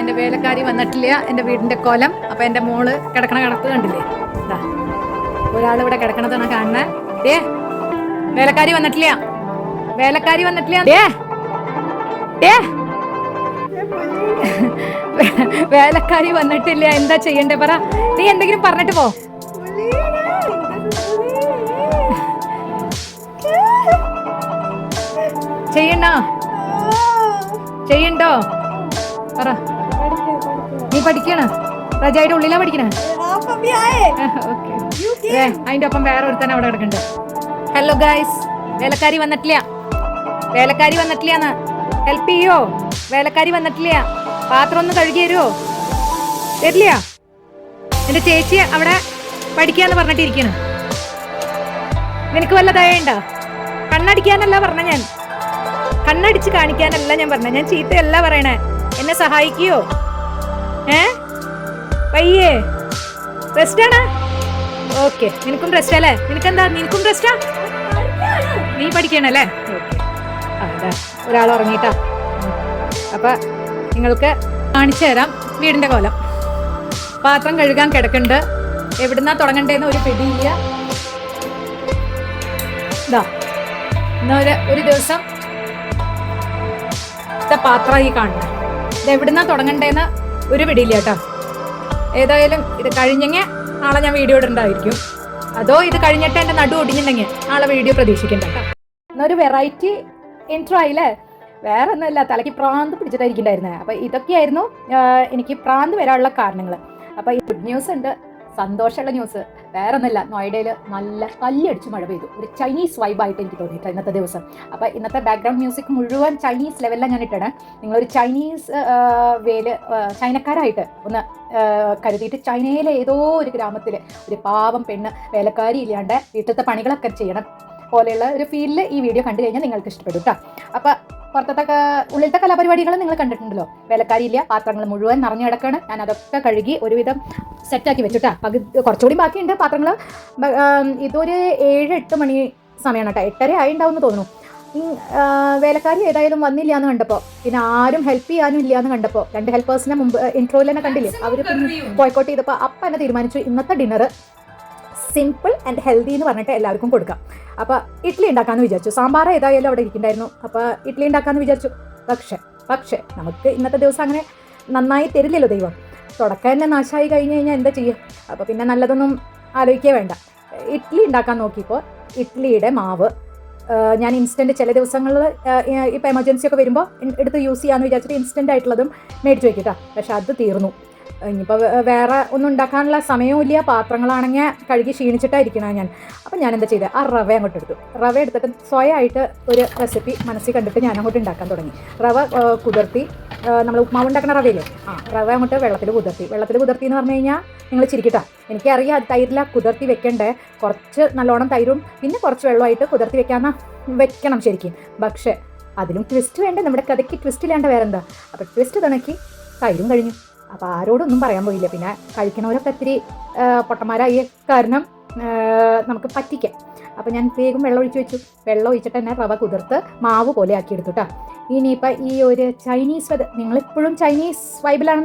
എൻ്റെ വേലക്കാരി വന്നിട്ടില്ല, എൻ്റെ വീടിൻ്റെ കോലം. അപ്പം എൻ്റെ മോള് കിടക്കണ കിടപ്പ് കണ്ടില്ലേ? ഇതാ ഒരാളിവിടെ കിടക്കണതാണ് കാണുന്നത്. വേലക്കാരി വന്നിട്ടില്ല, വേലക്കാരി വന്നിട്ടില്ല. വേലക്കാരി വന്നിട്ടില്ല, എന്താ ചെയ്യണ്ടേ പറ. നീ എന്തെങ്കിലും പറഞ്ഞിട്ട് പോ. ചെയ്യണ്ടോ ചെയ്യണ്ടോ പറ. നീ പഠിക്കണ റജായുടെ ഉള്ളിലാ പഠിക്കണേ? അതിന്റെ ഒപ്പം വേറെ ഒരുത്തന്നെ അവിടെ കിടക്കണ്ട്. ഹലോ ഗൈസ്, വേലക്കാരി വന്നിട്ടില്ല, വേലക്കാരി വന്നിട്ടില്ലാന്ന്. ഹെൽപ്പ് ചെയ്യോ? വേലക്കാരി വന്നിട്ടില്ല. പാത്രം ഒന്ന് കഴുകി തരുമോ? തരില്ല. എന്റെ ചേച്ചി അവിടെ പഠിക്കാന്ന് പറഞ്ഞിട്ടിരിക്കണ്. നിനക്ക് വല്ല ദയുണ്ടോ? കണ്ണടിക്കാനല്ല പറഞ്ഞ ഞാൻ, കണ്ണടിച്ച് കാണിക്കാനല്ല ഞാൻ പറഞ്ഞ. ഞാൻ ചീത്തയല്ല പറയണേ. എന്നെ സഹായിക്കോ? പയ്യേ റെസ്റ്റാണ്. ഓക്കെ, നിനക്കും റെസ്റ്റ് അല്ലേ? നിനക്കെന്താ, നിനക്കും റെസ്റ്റാ? നീ പഠിക്കണല്ലേ? ഓക്കെ. അതാ ഒരാൾ ഉറങ്ങിട്ടാ. അപ്പൊ നിങ്ങൾക്ക് കാണിച്ചു തരാം വീടിന്റെ കോലം. പാത്രം കഴുകാൻ കിടക്കുന്നുണ്ട്. എവിടുന്നാ തുടങ്ങണ്ടേന്ന് ഒരു പിടിയില്ല. ഇതാ ഒരു ദിവസം പാത്രം ഈ കാണുന്നത്. ഇത് എവിടുന്നാ തുടങ്ങണ്ടേന്ന് ഒരു പിടിയില്ല കേട്ടോ. ഏതായാലും ഇത് കഴിഞ്ഞെങ്കിൽ നാളെ ഞാൻ വീഡിയോ ഇടണ്ടായിരിക്കും. അതോ ഇത് കഴിഞ്ഞിട്ട് എൻ്റെ നടു ഒടിഞ്ഞിട്ടുണ്ടെങ്കിൽ നാളെ വീഡിയോ പ്രതീക്ഷിക്കണ്ട കേട്ടോ. എന്നൊരു വെറൈറ്റി ഇൻട്രോ ആയില്ലേ? വേറെ ഒന്നുമില്ല, തലയ്ക്ക് പ്രാന്ത് പിടിച്ചിട്ടായിരിക്കണ്ടായിരുന്നേ. അപ്പോൾ ഇതൊക്കെയായിരുന്നു എനിക്ക് പ്രാന്ത് വരാനുള്ള കാരണങ്ങൾ. അപ്പോൾ ഈ ഗുഡ് ന്യൂസ് ഉണ്ട്, സന്തോഷമുള്ള ന്യൂസ്. വേറെ ഒന്നുമില്ല, നോയിഡയിൽ നല്ല കല്ലടിച്ച് മഴ പെയ്തു. ഒരു ചൈനീസ് വൈബായിട്ട് എനിക്ക് തോന്നിയിട്ട് ഇന്നത്തെ ദിവസം. അപ്പോൾ ഇന്നത്തെ ബാക്ക്ഗ്രൗണ്ട് മ്യൂസിക് മുഴുവൻ ചൈനീസ് ലെവലിലാണ് ഞാൻ ഇട്ടത്. നിങ്ങളൊരു ചൈനീസ് ചൈനക്കാരായിട്ട് ഒന്ന് കരുതിയിട്ട് ചൈനയിലെ ഏതോ ഒരു ഗ്രാമത്തിൽ ഒരു പാവം പെണ്ണ് വേലക്കാരി ഇല്ലാണ്ട് വീട്ടിലത്തെ പണികളൊക്കെ ചെയ്യണം പോലെയുള്ള ഒരു ഫീലിൽ ഈ വീഡിയോ കണ്ടു കഴിഞ്ഞാൽ നിങ്ങൾക്ക് ഇഷ്ടപ്പെടും കേട്ടോ. അപ്പോൾ പുറത്തത്തെ ഉള്ളിലത്തെ കലാപരിപാടികൾ നിങ്ങൾ കണ്ടിട്ടുണ്ടല്ലോ. വേലക്കാരിയില്ല, പാത്രങ്ങൾ മുഴുവൻ നിറഞ്ഞു കിടക്കാണ്. ഞാൻ അതൊക്കെ കഴുകി ഒരുവിധം സെറ്റാക്കി വെച്ചിട്ടാ. കുറച്ചുകൂടി ബാക്കിയുണ്ട് പാത്രങ്ങൾ. ഇതൊരു 7-8 മണി സമയമാണ് കേട്ടോ. 8:30 ആയിണ്ടാവുമെന്ന് തോന്നുന്നു. വേലക്കാരി ഏതായാലും വന്നില്ല എന്ന് കണ്ടപ്പോൾ, പിന്നെ ആരും ഹെൽപ്പ് ചെയ്യാനും ഇല്ല എന്ന് കണ്ടപ്പോൾ, 2 ഹെൽപ്പേഴ്സിനെ മുമ്പ് ഇൻട്രോയിൽ തന്നെ കണ്ടില്ലേ, അവർ ബോയ്ക്കോട്ട് ചെയ്തപ്പോൾ അപ്പം എന്നെ തീരുമാനിച്ചു ഇന്നത്തെ ഡിന്നർ സിമ്പിൾ ആൻഡ് ഹെൽത്തി എന്ന് പറഞ്ഞിട്ട് എല്ലാവർക്കും കൊടുക്കാം. അപ്പോൾ ഇഡ്ഡലി ഉണ്ടാക്കാമെന്ന് വിചാരിച്ചു. സാമ്പാർ ഏതായാലും അവിടെ ഇരിക്കുന്നുണ്ടായിരുന്നു. അപ്പോൾ ഇഡ്ഡലി ഉണ്ടാക്കാമെന്ന് വിചാരിച്ചു. പക്ഷേ നമുക്ക് ഇന്നത്തെ ദിവസം അങ്ങനെ നന്നായി തരില്ലല്ലോ ദൈവം. തുടക്കം തന്നെ നാശമായി കഴിഞ്ഞ് കഴിഞ്ഞാൽ എന്താ ചെയ്യുക? അപ്പോൾ പിന്നെ നല്ലതൊന്നും ആലോചിക്കുക വേണ്ട. ഇഡ്ഡലി ഉണ്ടാക്കാൻ നോക്കിയപ്പോൾ ഇഡ്ഡലിയുടെ മാവ് ഞാൻ ഇൻസ്റ്റൻറ്റ് ചില ദിവസങ്ങളിൽ ഇപ്പോൾ എമർജൻസി ഒക്കെ വരുമ്പോൾ എടുത്ത് യൂസ് ചെയ്യാമെന്ന് വിചാരിച്ചിട്ട് ഇൻസ്റ്റൻ്റ് ആയിട്ടുള്ളതും മേടിച്ച് വയ്ക്കിട്ടാ. പക്ഷെ അത് തീർന്നു. ഇനിയിപ്പോൾ വേറെ ഒന്നും ഉണ്ടാക്കാനുള്ള സമയവും ഇല്ല. പാത്രങ്ങളാണെങ്കിൽ കഴുകി ക്ഷീണിച്ചിട്ടായിരിക്കണം ഞാൻ. അപ്പം ഞാൻ എന്താ ചെയ്തത്, ആ റവ അങ്ങോട്ട് എടുത്തു. റവ എടുത്തിട്ട് സ്വയമായിട്ട് ഒരു റെസിപ്പി മനസ്സിൽ കണ്ടിട്ട് ഞാൻ അങ്ങോട്ട് ഉണ്ടാക്കാൻ തുടങ്ങി. റവ കുതിർത്തി, നമ്മൾ ഉപ്മാവ് ഉണ്ടാക്കുന്ന റവയില്ലേ, റവ അങ്ങോട്ട് വെള്ളത്തിൽ കുതിർത്തി എന്ന് പറഞ്ഞു കഴിഞ്ഞാൽ നിങ്ങൾ ചിരിക്കട്ടോ. എനിക്കറിയാം അത് തൈരിലാണ് കുതിർത്തി വെക്കണ്ടേ. കുറച്ച് നല്ലോണം തൈരും പിന്നെ കുറച്ച് വെള്ളമായിട്ട് കുതിർത്തി വെക്കണം ശരിക്കും. പക്ഷേ അതിലും ട്വിസ്റ്റ് വേണ്ടേ, നമ്മുടെ കഥയ്ക്ക് ട്വിസ്റ്റ് ഇല്ലാണ്ട് വേറെന്താ. അപ്പോൾ ട്വിസ്റ്റ് തുണക്കി തൈരും കഴിഞ്ഞു. അപ്പോൾ ആരോടൊന്നും പറയാൻ പോയില്ല. പിന്നെ കഴിക്കണവരൊക്കെ ഒത്തിരി പൊട്ടന്മാരായ കാരണം നമുക്ക് പറ്റിക്കാം. അപ്പോൾ ഞാൻ വേഗം വെള്ളം ഒഴിച്ച് വെച്ചു. വെള്ളം ഒഴിച്ചിട്ട് തന്നെ റവ കുതിർത്ത് മാവ് പോലെ ആക്കിയെടുത്തു കേട്ടോ. ഇനിയിപ്പോൾ ഈ ഒരു ചൈനീസ് നിങ്ങളിപ്പോഴും ചൈനീസ് വൈബിലാണ്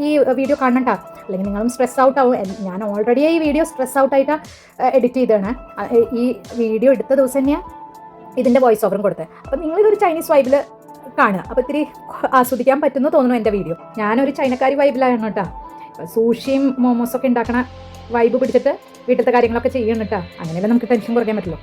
ഈ വീഡിയോ കാണണം കേട്ടോ. അല്ലെങ്കിൽ നിങ്ങളും സ്ട്രെസ് ഔട്ട് ആവും. ഞാൻ ഓൾറെഡി ഈ വീഡിയോ സ്ട്രെസ് ഔട്ടായിട്ടാണ് എഡിറ്റ് ചെയ്തതാണ്. ഈ വീഡിയോ എടുത്ത ദിവസം തന്നെയാണ് ഇതിൻ്റെ വോയിസ് ഓവറും കൊടുത്തത്. അപ്പോൾ നിങ്ങളിതൊരു ചൈനീസ് വൈബിൽ കാണുക. അപ്പോൾ ഇത്തിരി ആസ്വദിക്കാൻ പറ്റുമെന്ന് തോന്നുന്നു എൻ്റെ വീഡിയോ. ഞാനൊരു ചൈനക്കാരി വൈബിലാണ് കേട്ടോ. സൂഷിയും മോമോസൊക്കെ ഉണ്ടാക്കണ വൈബ് പിടിച്ചിട്ട് വീട്ടിലത്തെ കാര്യങ്ങളൊക്കെ ചെയ്യണം കേട്ടോ. അങ്ങനെയല്ലേ നമുക്ക് ടെൻഷൻ കുറയ്ക്കാൻ പറ്റുള്ളൂ.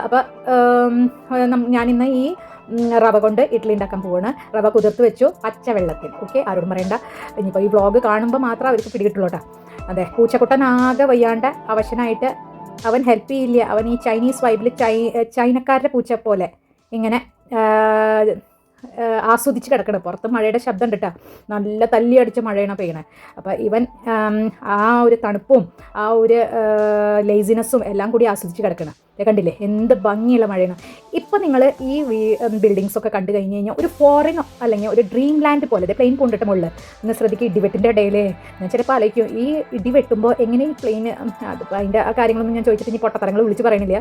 അപ്പോൾ ഞാനിന്ന് ഈ റവ കൊണ്ട് ഇഡ്ഡലി ഉണ്ടാക്കാൻ പോവാണ്. റവ കുതിർത്ത് വെച്ചു പച്ചവെള്ളത്തിൽ. ഓക്കെ, ആരോടും പറയണ്ട. ഇനിയിപ്പോൾ ഈ വ്ളോഗ് കാണുമ്പോൾ മാത്രം അവർക്ക് പിടികിട്ടുള്ളൂ കേട്ടോ. അതെ, പൂച്ചക്കുട്ടനാകെ വയ്യാണ്ട് അവശനായിട്ട് അവൻ ഹെൽപ്പ് ചെയ്യില്ല. അവൻ ഈ ചൈനീസ് വൈബിൽ ചൈനക്കാരുടെ പൂച്ച പോലെ ഇങ്ങനെ ആസ്വദിച്ച് കിടക്കണം. പുറത്ത് മഴയുടെ ശബ്ദം ഉണ്ട് കേട്ടോ, നല്ല തല്ലി അടിച്ച മഴയാണ് പെയ്യണേ. അപ്പോൾ ഇവൻ ആ ഒരു തണുപ്പും ആ ഒരു ലേസിനെസ്സും എല്ലാം കൂടി ആസ്വദിച്ച് കിടക്കണം. കണ്ടില്ലേ എന്ത് ഭംഗിയുള്ള മഴയാണ്. ഇപ്പോൾ നിങ്ങൾ ഈ ബിൽഡിങ്സൊക്കെ കണ്ടു കഴിഞ്ഞ് കഴിഞ്ഞാൽ ഒരു ഫോറിൻ അല്ലെങ്കിൽ ഒരു ഡ്രീം ലാൻഡ് പോലെ പ്ലെയിൻ കൊണ്ടിട്ട് മുകളിൽ ഒന്ന് ശ്രദ്ധിക്കുക. ഇടിവെട്ടിൻ്റെ ഇടയിൽ ഞാൻ ചിലപ്പോൾ ആലോചിക്കും ഈ ഇടി വെട്ടുമ്പോൾ എങ്ങനെ ഈ പ്ലെയിൻ, അതിപ്പോൾ അതിൻ്റെ ആ കാര്യങ്ങളൊന്നും ഞാൻ ചോദിച്ചിട്ട് ഇനി പൊട്ടത്തരങ്ങൾ വിളിച്ച് പറയണില്ല.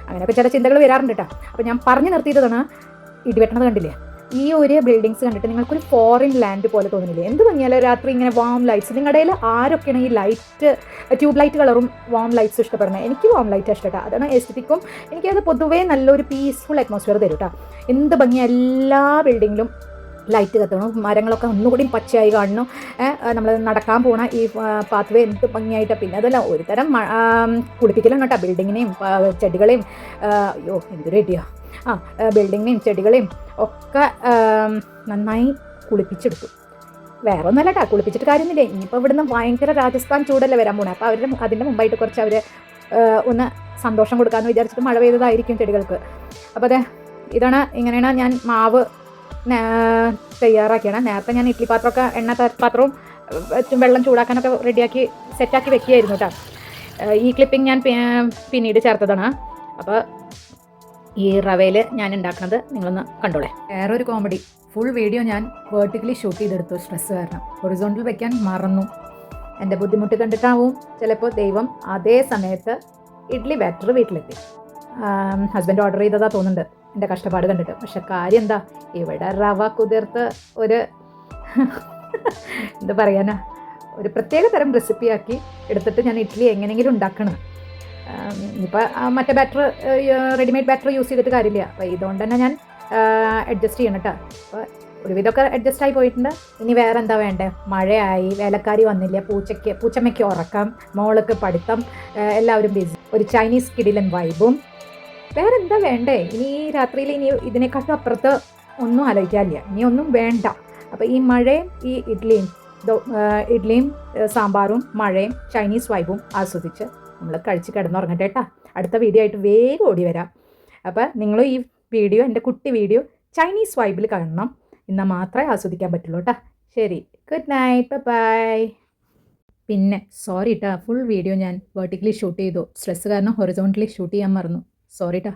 അങ്ങനെയൊക്കെ ചില ചിന്തകൾ വരാറുണ്ട് കേട്ടോ. അപ്പോൾ ഞാൻ പറഞ്ഞു നിർത്തിയതാണ് ഇടിവെട്ടണത് കണ്ടില്ലേ. ഈ ഒരു ബിൽഡിങ്സ് കണ്ടിട്ട് നിങ്ങൾക്കൊരു ഫോറിൻ ലാൻഡ് പോലെ തോന്നുന്നില്ലേ? എന്ത് ഭംഗിയാലോ രാത്രി ഇങ്ങനെ വാം ലൈറ്റ്സ്. നിങ്ങളുടെ ഇടയിൽ ആരൊക്കെയാണ് ഈ ലൈറ്റ് ട്യൂബ് ലൈറ്റ് കളറും വാം ലൈറ്റ്സും ഇഷ്ടപ്പെടുന്നത്? എനിക്ക് വാം ലൈറ്റ് ഇഷ്ടപ്പെട്ടാ. അതാണ് എസ്തെറ്റിക്കും. എനിക്കത് പൊതുവേ നല്ലൊരു പീസ്ഫുൾ അറ്റ്മോസ്ഫിയർ തരും കേട്ടോ. എന്ത് ഭംഗിയാണ് എല്ലാ ബിൽഡിങ്ങിലും ലൈറ്റ് കത്തണം, മരങ്ങളൊക്കെ ഒന്നുകൂടി പച്ചയായി കാണണം. നമ്മൾ നടക്കാൻ പോണ ഈ പാത്വേ എന്ത് ഭംഗിയായിട്ട്. പിന്നെ അതല്ല ഒരു തരം കുളിപ്പിക്കലാണ് കേട്ടോ ബിൽഡിങ്ങിനെയും ചെടികളെയും. അയ്യോ എന്തൊരു ഐഡിയ. ബിൽഡിങ്ങിനെയും ചെടികളെയും ഒക്കെ നന്നായി കുളിപ്പിച്ചെടുത്തു. വേറെ ഒന്നല്ല കേട്ടോ, കുളിപ്പിച്ചിട്ട് കാര്യമൊന്നുമില്ലേ. ഇനിയിപ്പോൾ ഇവിടുന്ന് ഭയങ്കര രാജസ്ഥാൻ ചൂടല്ലേ വരാൻ പോണേ. അപ്പോൾ അതിൻ്റെ മുമ്പായിട്ട് കുറച്ച് അവർ ഒന്ന് സന്തോഷം കൊടുക്കാമെന്ന് വിചാരിച്ചിട്ട് മഴ പെയ്തതായിരിക്കും ചെടികൾക്ക്. അപ്പോൾ അതെ, ഇതാണ് ഇങ്ങനെയാണ് ഞാൻ മാവ് തയ്യാറാക്കിയാണ്. നേരത്തെ ഞാൻ ഇഡ്ഡലി പാത്രമൊക്കെ എണ്ണ പാത്രവും വെള്ളം ചൂടാക്കാനൊക്കെ റെഡിയാക്കി സെറ്റാക്കി വെക്കുകയായിരുന്നു കേട്ടോ. ഈ ക്ലിപ്പിംഗ് ഞാൻ പിന്നീട് ചേർത്തതാണ്. അപ്പോൾ ഈ റവയിൽ ഞാൻ ഉണ്ടാക്കുന്നത് നിങ്ങളൊന്ന് കണ്ടോളെ. വേറൊരു കോമഡി, ഫുൾ വീഡിയോ ഞാൻ വേർട്ടിക്കലി ഷൂട്ട് ചെയ്തെടുത്തു സ്ട്രെസ് കാരണം. ഹൊറിസോണ്ടൽ വെക്കാൻ മറന്നു. എൻ്റെ ബുദ്ധിമുട്ട് കണ്ടിട്ടാവും ചിലപ്പോൾ ദൈവം അതേ സമയത്ത് ഇഡ്ഡലി ബാറ്റർ വീട്ടിലെത്തി. ഹസ്ബൻഡ് ഓർഡർ ചെയ്തതാ തോന്നുന്നുണ്ട് എൻ്റെ കഷ്ടപ്പാട് കണ്ടിട്ട്. പക്ഷെ കാര്യം എന്താ, ഇവിടെ റവ കുതിർത്ത് ഒരു എന്താ പറയാനാ, ഒരു പ്രത്യേക തരം റെസിപ്പിയാക്കി എടുത്തിട്ട് ഞാൻ ഇഡ്ഡലി എങ്ങനെയെങ്കിലും ഉണ്ടാക്കണം. ഇപ്പോൾ മറ്റേ ബാറ്റർ റെഡിമെയ്ഡ് ബാറ്റർ യൂസ് ചെയ്തിട്ട് കാര്യമില്ല. അപ്പോൾ ഇതുകൊണ്ട് തന്നെ ഞാൻ അഡ്ജസ്റ്റ് ചെയ്യണം കേട്ടോ. അപ്പോൾ ഒരുവിധമൊക്കെ അഡ്ജസ്റ്റ് ആയി പോയിട്ടുണ്ട്. ഇനി വേറെ എന്താ വേണ്ടേ? മഴയായി, വേലക്കാരി വന്നില്ല, പൂച്ചമ്മയ്ക്ക് ഉറക്കം, മോൾക്ക് പഠിത്തം, എല്ലാവരും ബിസി, ഒരു ചൈനീസ് കിടിലൻ വൈബും. വേറെ എന്താ വേണ്ടേ? ഇനി ഈ രാത്രിയിൽ ഇനി ഇതിനെക്കാട്ടും അപ്പുറത്ത് ഒന്നും ആലോചിക്കാനില്ല, ഇനി ഒന്നും വേണ്ട. അപ്പോൾ ഈ മഴയും ഈ ഇഡ്ഡലിയും സാമ്പാറും മഴയും ചൈനീസ് വൈബും ആസ്വദിച്ച് നമ്മൾ കഴിച്ച് കിടന്നുറങ്ങട്ടെ കേട്ടോ. അടുത്ത വീഡിയോ ആയിട്ട് വേഗം ഓടി വരാം. അപ്പോൾ നിങ്ങൾ ഈ വീഡിയോ, എൻ്റെ കുട്ടി വീഡിയോ ചൈനീസ് വൈബിൽ കാണണം. എന്നാൽ മാത്രമേ ആസ്വദിക്കാൻ പറ്റുള്ളൂ കേട്ടോ. ശരി, ഗുഡ് നൈറ്റ്, ബൈ. പിന്നെ സോറി കേട്ടോ, ഫുൾ വീഡിയോ ഞാൻ വെർട്ടിക്കലി ഷൂട്ട് ചെയ്തു. സ്ട്രെസ് കാരണം ഹൊറിസോണ്ടലി ഷൂട്ട് ചെയ്യാൻ മറന്നു. സോറി കേട്ടോ.